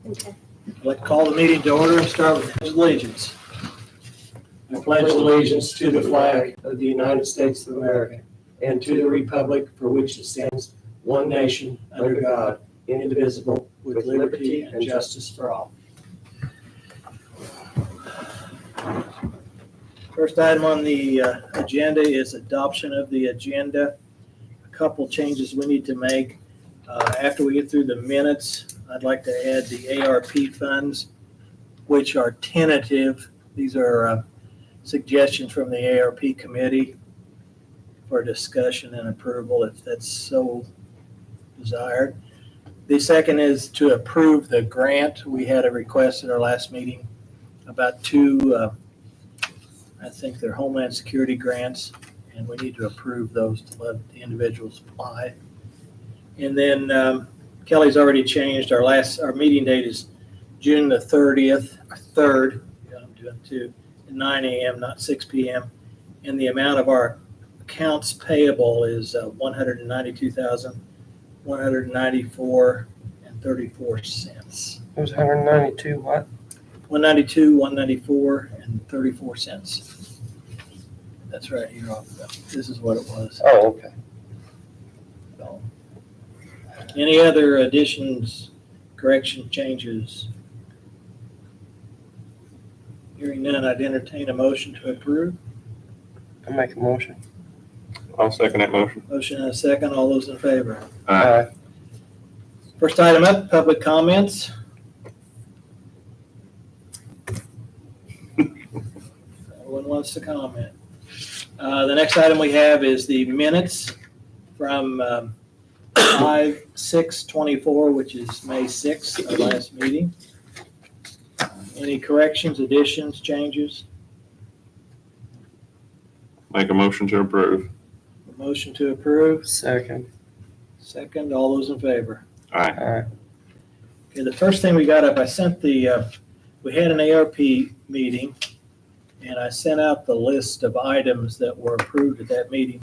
Okay. I'd like to call the meeting to order and start with the Pledge of Allegiance. I pledge allegiance to the flag of the United States of America and to the republic for which it stands, one nation, under God, indivisible, with liberty and justice for all. First item on the agenda is adoption of the agenda. A couple changes we need to make. After we get through the minutes, I'd like to add the ARP funds, which are tentative. These are suggestions from the ARP committee for discussion and approval if that's so desired. The second is to approve the grant. We had a request at our last meeting about two, I think they're Homeland Security grants, and we need to approve those to let the individuals apply. And then Kelly's already changed. Our meeting date is June the 30th, 3rd. Yeah, I'm doing two. 9 a.m., not 6 p.m. And the amount of our accounts payable is $192,194.34. It was 192 what? 192, 194, and 34 cents. That's right. You're off. This is what it was. Oh, okay. So, any other additions, correction, changes? Hearing none, I'd entertain a motion to approve. I make a motion. I'll second that motion. Motion and a second. All those in favor? Aye. First item up, public comments. No one wants to comment. The next item we have is the minutes from 5/6/24, which is May 6th, our last meeting. Any corrections, additions, changes? Make a motion to approve. A motion to approve. Second. Second, all those in favor? Aye. Aye. Okay, the first thing we got up, I sent we had an ARP meeting, and I sent out the list of items that were approved at that meeting.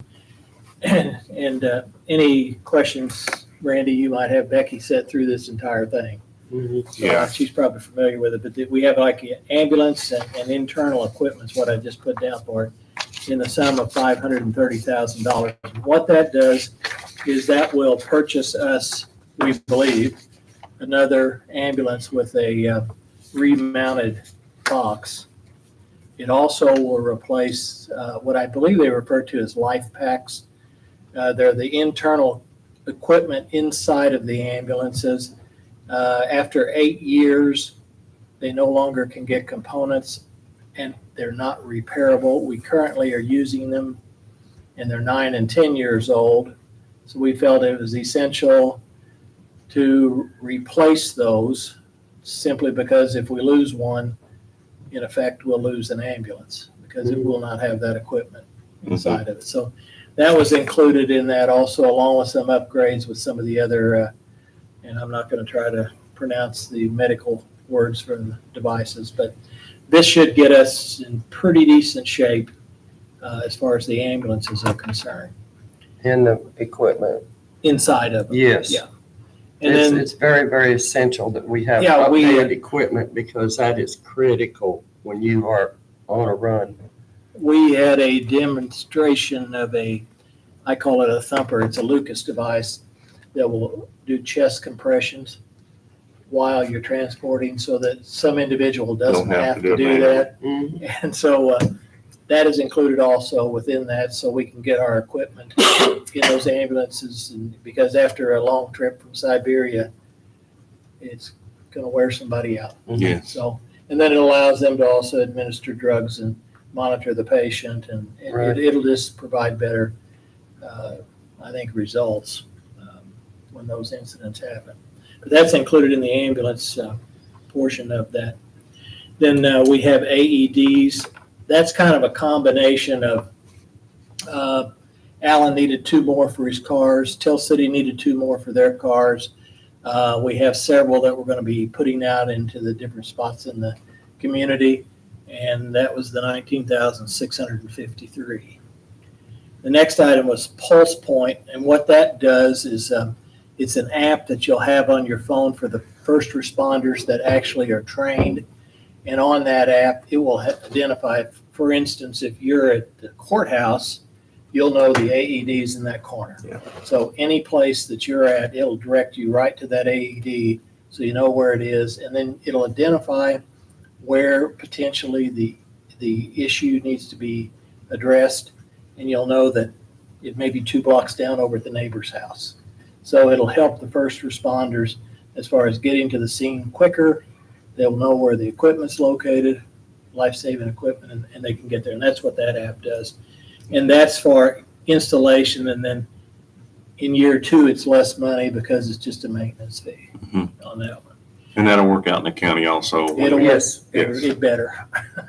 And any questions, Randy, you might have? Becky sat through this entire thing. Yeah. She's probably familiar with it, but we have like ambulance and internal equipment's what I just put down for it in the sum of $530,000. What that does is that will purchase us, we believe, another ambulance with a remounted box. It also will replace what I believe they refer to as life packs. They're the internal equipment inside of the ambulances. After 8 years, they no longer can get components and they're not repairable. We currently are using them and they're 9 and 10 years old. So we felt it was essential to replace those simply because if we lose one, in effect, we'll lose an ambulance because it will not have that equipment inside of it. So that was included in that also, along with some upgrades with some of the other and I'm not going to try to pronounce the medical words for the devices, but this should get us in pretty decent shape as far as the ambulances are concerned. And the equipment. Inside of them. Yes. Yeah. And then, It's very, very essential that we have Yeah, updated equipment because that is critical when you are on a run. we had a demonstration of I call it a thumper. It's a Lucas device that will do chest compressions while you're transporting so that some individual doesn't have to do that. And so that is included also within that so we can get our equipment in those ambulances. And because after a long trip from Siberia, it's going to wear somebody out. Yeah. So, and then it allows them to also administer drugs and monitor the patient, and Right. it'll just provide better, I think, results when those incidents happen. But that's included in the ambulance portion of that. Then we have AEDs. That's kind of a combination of Allen needed 2 more for his cars. Tell City needed 2 more for their cars. We have several that we're going to be putting out into the different spots in the community, and that was the 19,653. The next item was Pulse Point, and what that does is It's an app that you'll have on your phone for the first responders that actually are trained. And on that app, it will identify, for instance, if you're at the courthouse, you'll know the AED's in that corner. Yeah. So any place that you're at, it'll direct you right to that AED so you know where it is. And then it'll identify where potentially the issue needs to be addressed. And you'll know that it may be 2 blocks down over at the neighbor's house. So it'll help the first responders as far as getting to the scene quicker. They'll know where the equipment's located, life-saving equipment, and they can get there. And that's what that app does. And that's for installation. And then in year 2, it's less money because it's just a maintenance fee Mhm. on that one. And that'll work out in the county also. It'll Yes. It better.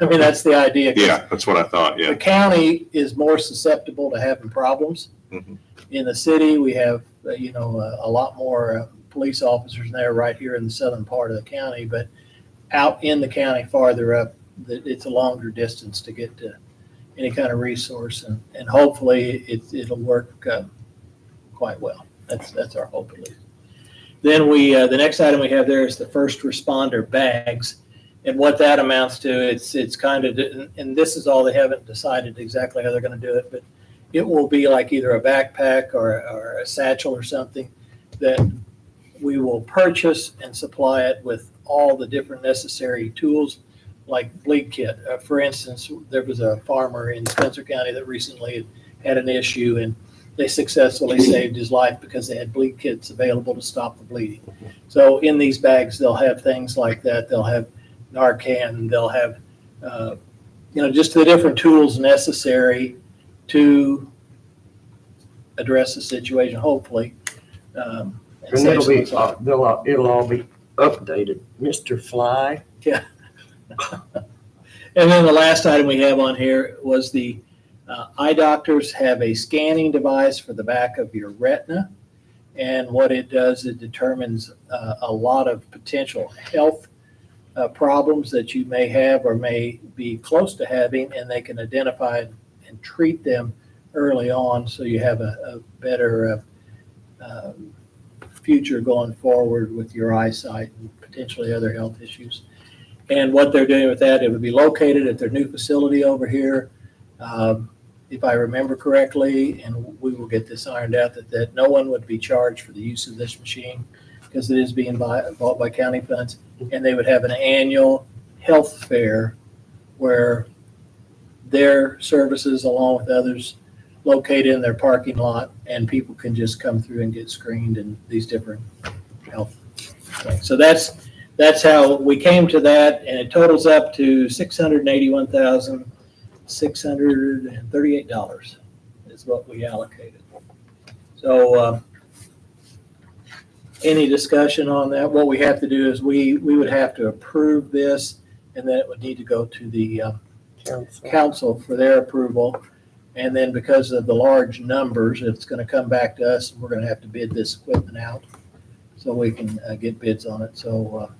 I mean, that's the idea. 'cause Yeah, that's what I thought, the yeah. county is more susceptible to having problems. Mhm. In the city, we have, a lot more police officers there right here in the southern part of the county, but out in the county farther up, it's a longer distance to get to any kind of resource, and hopefully it'll work quite well. That's our hope at least. Then the next item we have there is the first responder bags. And what that amounts to, it's kind of, and this is all, they haven't decided exactly how they're going to do it, but it will be like either a backpack or a satchel or something that we will purchase and supply it with all the different necessary tools, like bleed kit. For instance, there was a farmer in Spencer County that recently had an issue, and they successfully saved his life because they had bleed kits available to stop the bleeding. So in these bags, they'll have things like that. They'll have Narcan, they'll have, just the different tools necessary to address the situation, hopefully. And it'll be, it'll all be updated. Mr. Fly. And then the last item we have on here was the eye doctors have a scanning device for the back of your retina. And what it does, it determines a lot of potential health problems that you may have or may be close to having, and they can identify and treat them early on so you have a better future going forward with your eyesight and potentially other health issues. And what they're doing with that, it would be located at their new facility over here. If I remember correctly, and we will get this ironed out, that no one would be charged for the use of this machine because it is being bought by county funds. And they would have an annual health fair where their services, along with others, located in their parking lot, and people can just come through and get screened and these different health things. So that's how we came to that, and it totals up to $681,638 is what we allocated. So any discussion on that? What we have to do is we would have to approve this, and then it would need to go to the council for their approval. And then because of the large numbers, it's going to come back to us, and we're going to have to bid this equipment out so we can get bids on it. So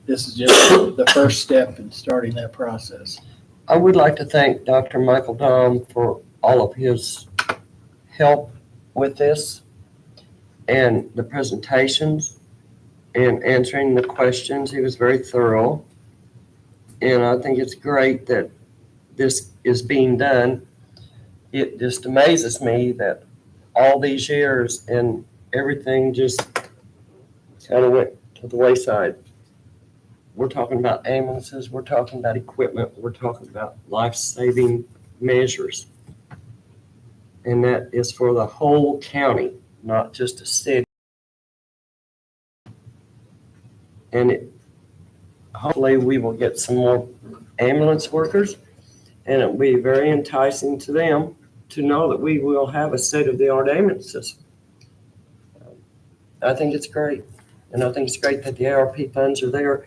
this is just the first step in starting that process. I would like to thank Dr. Michael Dahm for all of his help with this and the presentations and answering the questions. He was very thorough. And I think it's great that this is being done. It just amazes me that all these years and everything just kind of went to the wayside. We're talking about ambulances, we're talking about equipment, we're talking about life-saving measures. And that is for the whole county, not just a city. And hopefully we will get some more ambulance workers, and it will be very enticing to them to know that we will have a state-of-the-art ambulance system. I think it's great. And I think it's great that the ARP funds are there.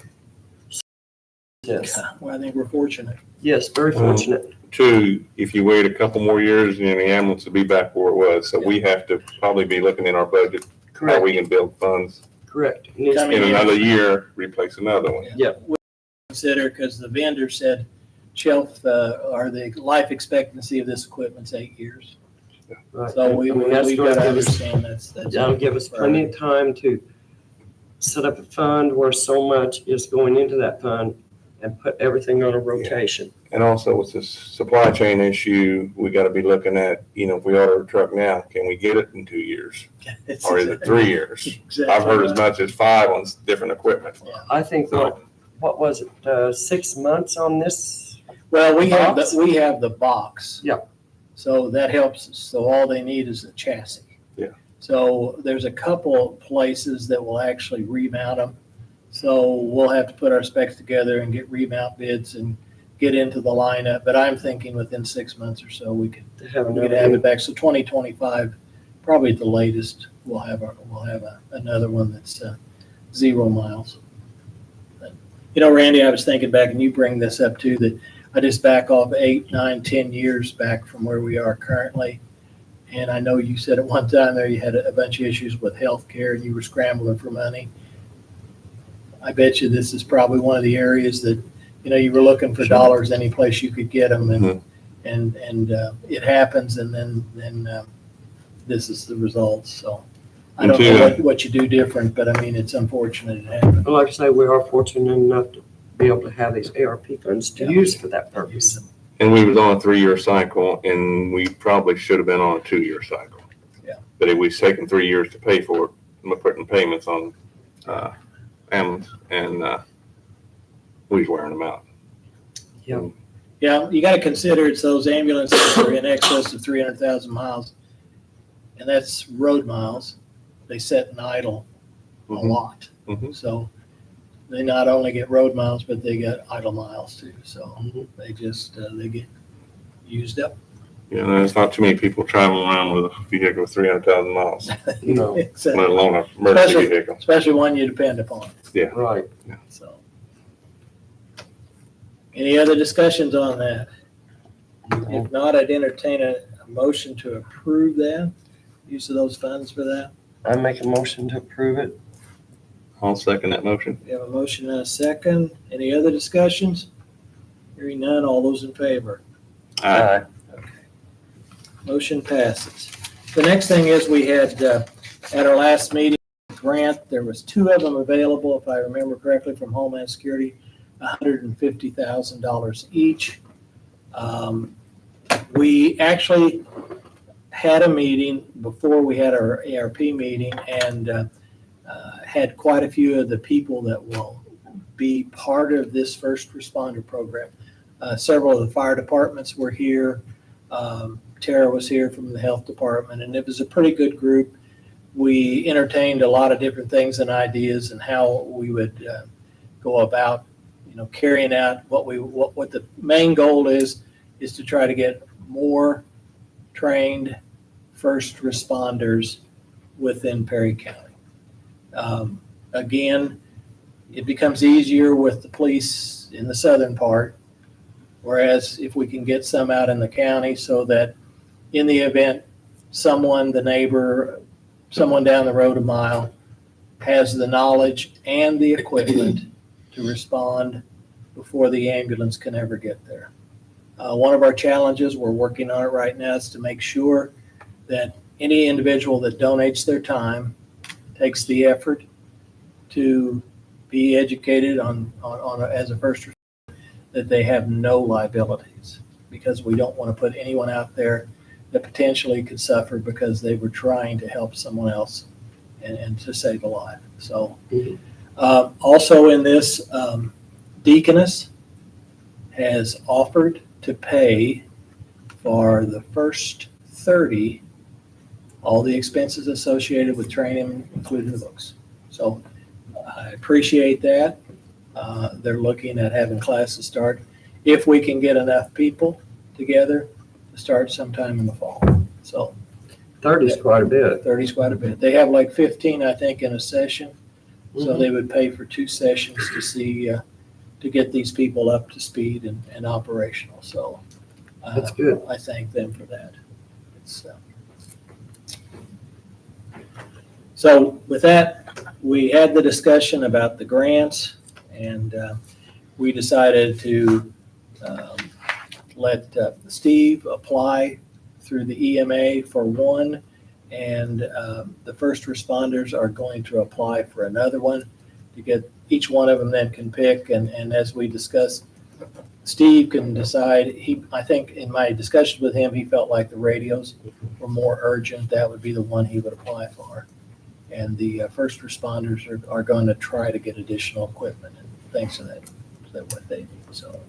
Yes, Well, I think we're fortunate. yes, very fortunate. Two, if you wait a couple more years, then the ambulance will be back where it was. So we have to probably be looking in our budget, how Correct, we can build funds. correct. I mean, In another year, replace another one. Consider, because the vendor said shelf or the life expectancy of this equipment's 8 years. Right. So we I mean, that's got gonna to give us, understand that's. that'll give us plenty of time to set up a fund where so much is going into that fund and put everything on a rotation. And also with this supply chain issue, we gotta be looking at, if we order a truck now, can we get it in 2 years? It's Or is it 3 years? exactly I've heard as right. much as 5 on different equipment. I think, what was it, 6 months on this? Well, we have Box? the box. Yeah. So that helps us. So all they need is a chassis. Yeah. So there's a couple places that will actually remount them. So we'll have to put our specs together and get remount bids and get into the lineup. But I'm thinking within 6 months or so, we could Have have it back. So 2025, probably at the latest, we'll have another one that's 0 miles. But, Randy, I was thinking back, and you bring this up too, that I just back off 8, 9, 10 years back from where we are currently. And I know you said at one time there you had a bunch of issues with healthcare and you were scrambling for money. I bet you this is probably one of the areas that, you were looking for dollars any place you could get them, and it happens, and then this is the result. So I don't know what you do different, but I mean, it's unfortunate it happened. Well, like I say, we are fortunate enough to be able to have these ARP funds to use for that purpose. And we was on a 3-year cycle, and we probably should have been on a 2-year cycle. Yeah. But it was taking 3 years to pay for it, we're putting payments on ambulance, and we was wearing them out. Yeah. Yeah, you got to consider it's those ambulances that are in excess of 300,000 miles, and that's road miles. They sit and idle a Mhm. lot. Mhm. So they not only get road miles, but they get idle miles too. So Mhm. they just, they get used up. There's not too many people traveling around with a vehicle with 300,000 miles, No, let Exactly. alone an emergency vehicle. Especially one you depend upon, right. so. Any other discussions on that? If not, I'd entertain a motion to approve that, use of those funds for that. I make a motion to approve it. I'll second that motion. We have a motion and a second. Any other discussions? Hearing none, all those in favor? Aye. Motion passes. The next thing is we had, at our last meeting, grant, there was 2 of them available, if I remember correctly, from Homeland Security, $150,000 each. We actually had a meeting before we had our ARP meeting, and had quite a few of the people that will be part of this first responder program. Several of the fire departments were here. Tara was here from the health department, and it was a pretty good group. We entertained a lot of different things and ideas and how we would go about, carrying out what the main goal is to try to get more trained first responders within Perry County. Again, it becomes easier with the police in the southern part, whereas if we can get some out in the county so that in the event someone, the neighbor, someone down the road a mile has the knowledge and the equipment to respond before the ambulance can ever get there. One of our challenges, we're working on it right now, is to make sure that any individual that donates their time, takes the effort to be educated on as a first responder, that they have no liabilities, because we don't want to put anyone out there that potentially could suffer because they were trying to help someone else and to save a life. So also in this, Deaconess has offered to pay for the first 30, all the expenses associated with training, including the books. So I appreciate that. They're looking at having classes start, if we can get enough people together, to start sometime in the fall. So 30 is quite a bit. 30 is quite a bit. They have like 15, I think, in a session. So Mhm. they would pay for 2 sessions to see, to get these people up to speed and operational. So That's good. I thank them for that. So with that, we had the discussion about the grants, and we decided to let Steve apply through the EMA for one, and the first responders are going to apply for another one to get, each one of them then can pick, and as we discussed, Steve can decide. I think in my discussion with him, he felt like the radios were more urgent. That would be the one he would apply for. And the first responders are going to try to get additional equipment and things of that what they need. So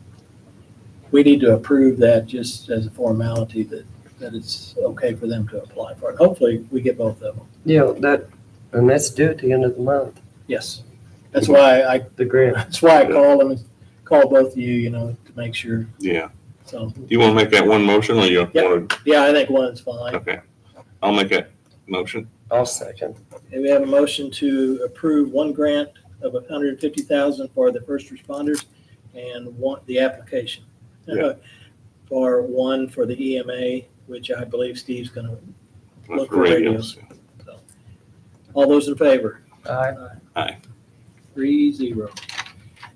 we need to approve that just as a formality that it's okay for them to apply for it. Hopefully we get both of them. Yeah, and that's due at the end of the month, Yes. That's why the grant. that's why I called them, called both of you, to make sure. Yeah. So, Do you want to make that one motion or you Yeah. want to? yeah, I think one's fine. Okay. I'll make that motion. I'll second. Okay, we have a motion to approve one grant of $150,000 for the first responders and the application. Yeah. For one for the EMA, which I believe Steve's going to, That's Look for for radios. all those in favor? Aye. 3-0.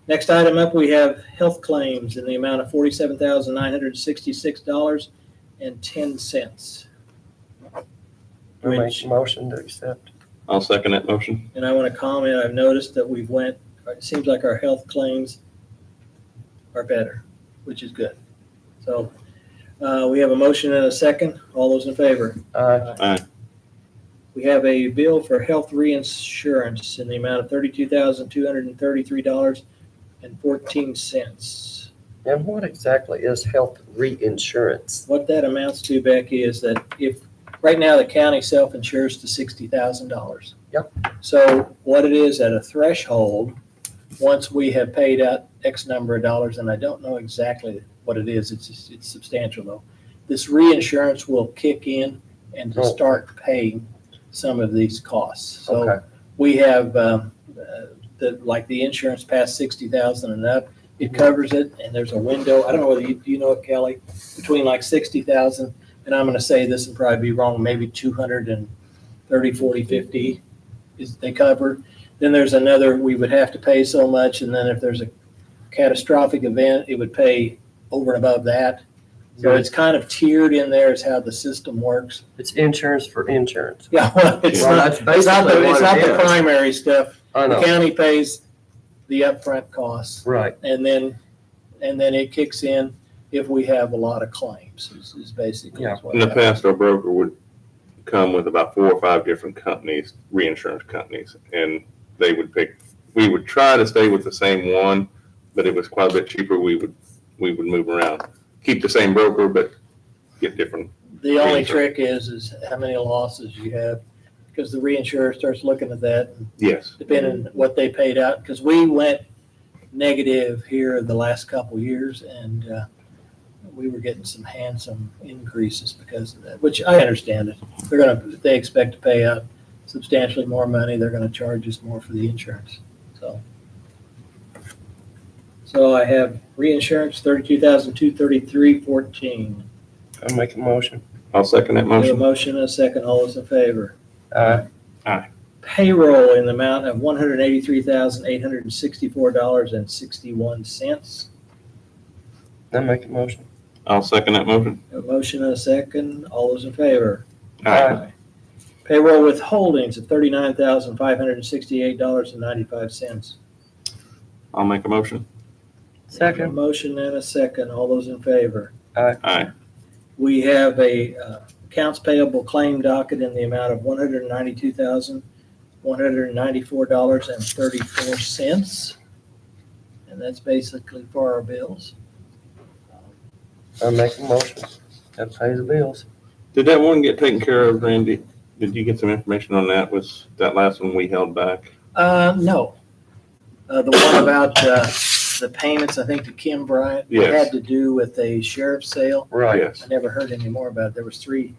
Next item up, we have health claims in the amount of $47,966.10. I make Which, a motion to accept. I'll second that motion. and I want to comment, I've noticed that it seems like our health claims are better, which is good. So we have a motion and a second. All those in favor? Aye. We have a bill for health reinsurance in the amount of $32,233.14. And what exactly is health reinsurance? What that amounts to, Becky, is that if, right now, the county self-insures to $60,000. Yep. So what it is at a threshold, once we have paid out X number of dollars, and I don't know exactly what it is, it's substantial though, this reinsurance will kick in and to Oh. start paying some of these costs. So Okay. we have, like the insurance past 60,000 and up, it covers it, and there's a window, I don't know whether do you know it, Kelly, between like 60,000, and I'm gonna say this and probably be wrong, maybe 230, 40, 50 is they cover. Then there's another, we would have to pay so much, and then if there's a catastrophic event, it would pay over and above that. So it's kind of tiered in there is how the system works. It's insurance for insurance. Yeah, well, it's Well, not, that's it's not basically the, it's what not it the is. primary stuff. I The know. county pays the upfront costs, Right. and then it kicks in if we have a lot of claims, is basically Yeah. what In the happens. past, our broker would come with about 4 or 5 different companies, reinsurance companies, and we would try to stay with the same one, but it was quite a bit cheaper. We would move around, keep the same broker, but get different. The only Reinsurance. trick is how many losses you have, because the reinsurer starts looking at that, and Yes. depending on what they paid out, because we went negative here the last couple of years, and we were getting some handsome increases because of that, which I understand it. If they expect to pay out substantially more money, they're gonna charge us more for the insurance, So I have reinsurance, $32,233.14. I make a motion. I'll second that We have a motion. motion and a second. All those in favor? Aye. Payroll in the amount of $183,864.61. I make a motion. I'll second that motion. A motion and a second. All those in favor? Aye. Payroll withholdings of $39,568.95. I'll make a motion. A Second. motion and a second. All those in favor? Aye. We have a accounts payable claim docket in the amount of $192,194.34. And that's basically for our bills. I make a motion. That pays the bills. Did that one get taken care of, Randy? Did you get some information on that? Was that last one we held back? No. The one about the payments, I think, to Kim Bryant, it Yes. had to do with a sheriff's sale. Right. Yes. I never heard any more about it. There was 3.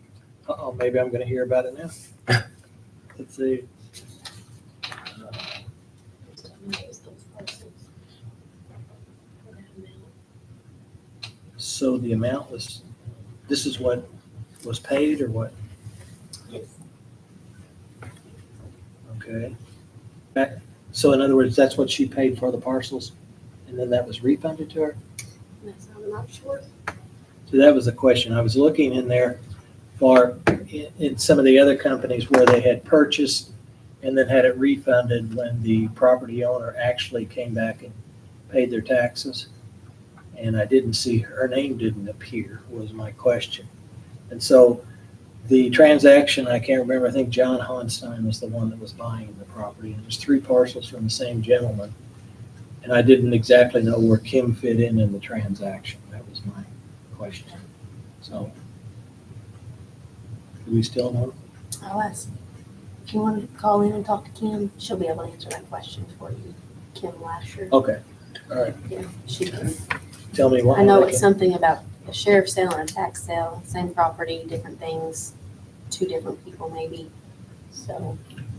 Maybe I'm gonna hear about it now. Let's see. So the amount was, this is what was paid or what? Yes. Okay. So in other words, that's what she paid for the parcels, and then that was refunded to her? That's, I'm not sure. So that was the question. I was looking in there. or in some of the other companies where they had purchased and then had it refunded when the property owner actually came back and paid their taxes. And I didn't see, her name didn't appear, was my question. And so the transaction, I can't remember, I think John Honstein was the one that was buying the property. And there's 3 parcels from the same gentleman. And I didn't exactly know where Kim fit in the transaction. That was my question. So, do we still know? I'll ask. If you want to call in and talk to Kim, she'll be able to answer that question for you. Kim Lasher. Okay, all right. Yeah, she can. Tell me what. I know it's something about a sheriff's sale and a tax sale, same property, different things, 2 different people maybe. So,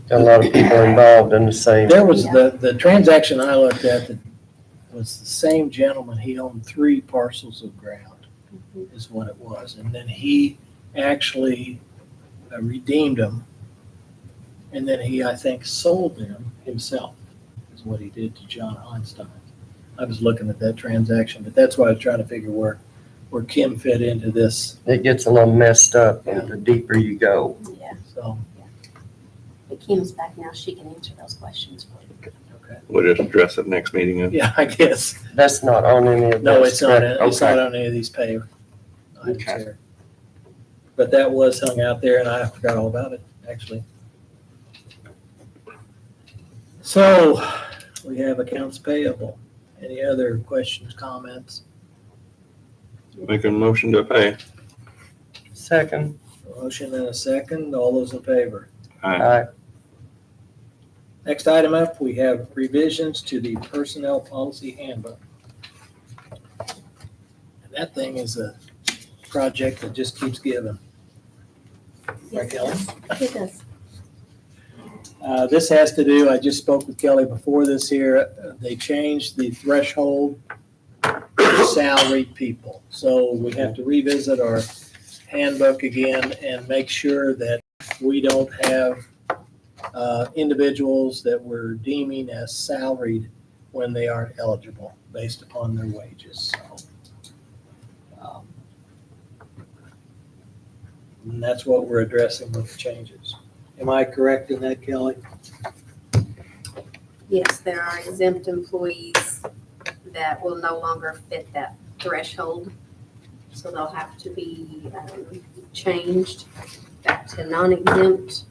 Got a lot of people involved in the same. There was the transaction I looked at that was the same gentleman. He owned 3 parcels of ground, is what it was. And then he actually redeemed them. And then he, I think, sold them himself, is what he did to John Onstein. I was looking at that transaction, but that's why I was trying to figure where Kim fit into this. It gets a little messed up the deeper you go. yeah. So, But Kim's back now. She can answer those questions for you. okay. We'll just address it next meeting. Then. Yeah, I guess. That's not on any of No, this, it's not, correct? it's not Okay. on any of these pay items Okay. here. But that was hung out there and I forgot all about it, actually. So we have accounts payable. Any other questions, comments? Make a motion to pay. Second. Motion and a second. All those in favor? Aye. Next item up, we have revisions to the personnel policy handbook. And that thing is a project that just keeps giving. Right, Kelly? It does. This has to do, I just spoke with Kelly before this here, they changed the threshold for salaried people. So we have to revisit our handbook again and make sure that we don't have individuals that we're deeming as salaried when they aren't eligible based upon their wages. So, and that's what we're addressing with the changes. Am I correct in that, Kelly? Yes, there are exempt employees that will no longer fit that threshold. So they'll have to be changed back to non-exempt,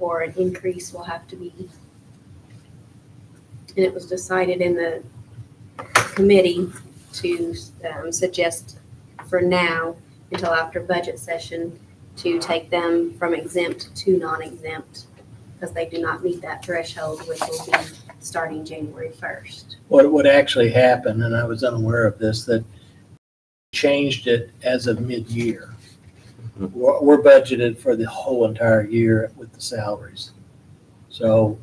or an increase will have to be. And it was decided in the committee to suggest for now, until after budget session, to take them from exempt to non-exempt, because they do not meet that threshold, which will be starting January 1st. What actually happened, and I was unaware of this, that changed it as of mid-year. We're budgeted for the whole entire year with the salaries. So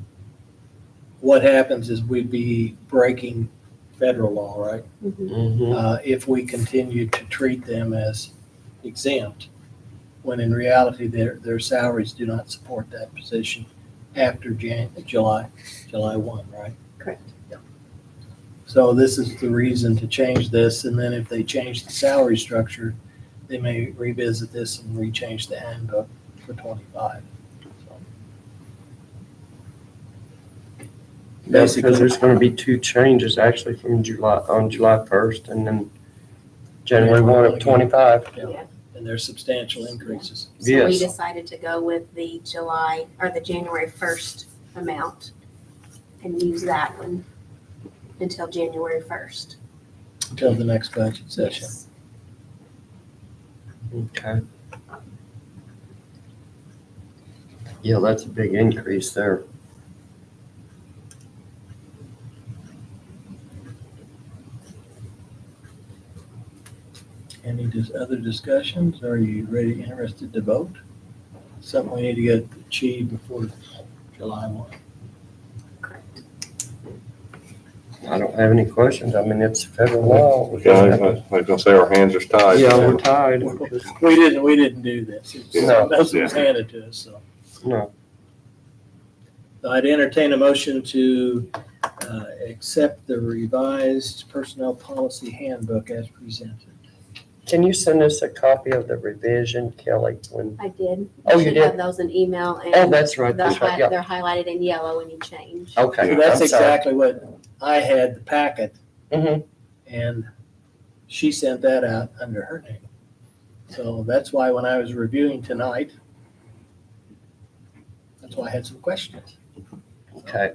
what happens is we'd be breaking federal law, right? Mhm. If we continue to treat them as exempt, when in reality their salaries do not support that position after July 1, right? Correct. So this is the reason to change this, and then if they change the salary structure, they may revisit this and rechange the handbook for 25. So, That's because there's going to be 2 changes actually from on July 1st and then January 1 of 25. Yeah. And there's substantial increases. So we Yes. decided to go with the January 1st amount and use that one until January 1st. Until the next budget session. Yes. Okay. Yeah, that's a big increase there. Any other discussions? Are you interested to vote? Something we need to get achieved before July 1. Correct. I don't have any questions. I mean, it's federal law. Okay, I was gonna say our hands are tied. Yeah, we're tied. We didn't do this. No. This was handed to us, so. No. I'd entertain a motion to accept the revised personnel policy handbook as presented. Can you send us a copy of the revision, Kelly, when, I did. Oh, you should did? have those in email oh, and that's right, they're that's right, yeah. they're highlighted in yellow when you change. Okay, So that's I'm sorry. exactly what I had, the packet, Mhm. and she sent that out under her name. So that's why when I was reviewing tonight, that's why I had some questions. Okay,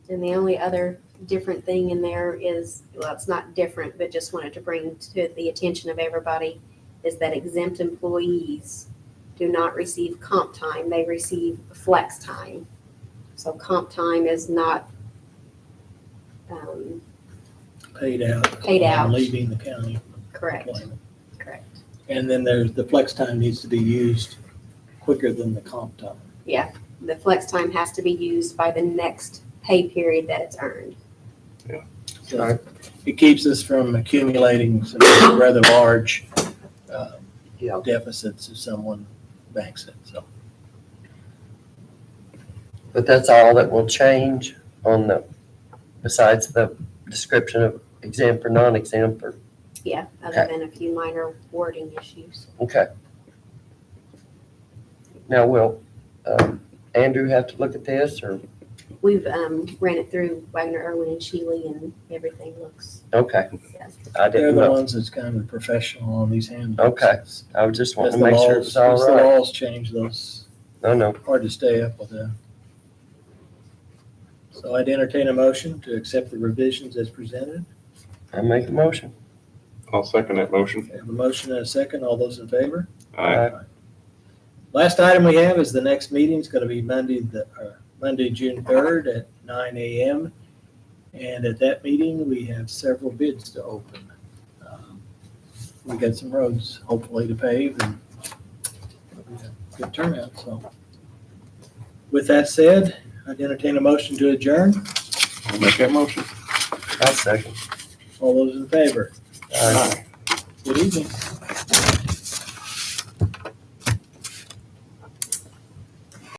And the only other different thing in there is, well, it's not different, but just wanted to bring to the attention of everybody, is that exempt employees do not receive comp time, they receive flex time. So comp time is not Paid out. Paid out. on leaving the county correct, employment. correct. And then there's, the flex time needs to be used quicker than the comp time. The flex time has to be used by the next pay period that it's earned. So Right. it keeps us from accumulating some rather large Yeah. deficits if someone banks it, so. but that's all that will change on the, besides the description of exempt or non-exempt, or, Yeah, other Okay. than a few minor wording issues. okay. Now, will, Andrew have to look at this, or, We've ran it through Wagner, Irwin, and Shealy, and everything looks, okay, yes. I They're didn't the know. ones that's kind of professional on these handbooks. Okay. I was just As wanting to the make sure it laws, was all as the right. laws change, those, No, no, hard to stay up with that. So I'd entertain a motion to accept the revisions as presented. I make the motion. I'll second that motion. We have a motion and a second. All those in favor? Aye. Last item we have is the next meeting is going to be Monday, June 3rd at 9 a.m. And at that meeting, we have several bids to open. We got some roads hopefully to pave and we have good turnout, so. With that said, I'd entertain a motion to adjourn. I'll make that motion. I'll second. All those in favor? Aye. Good evening.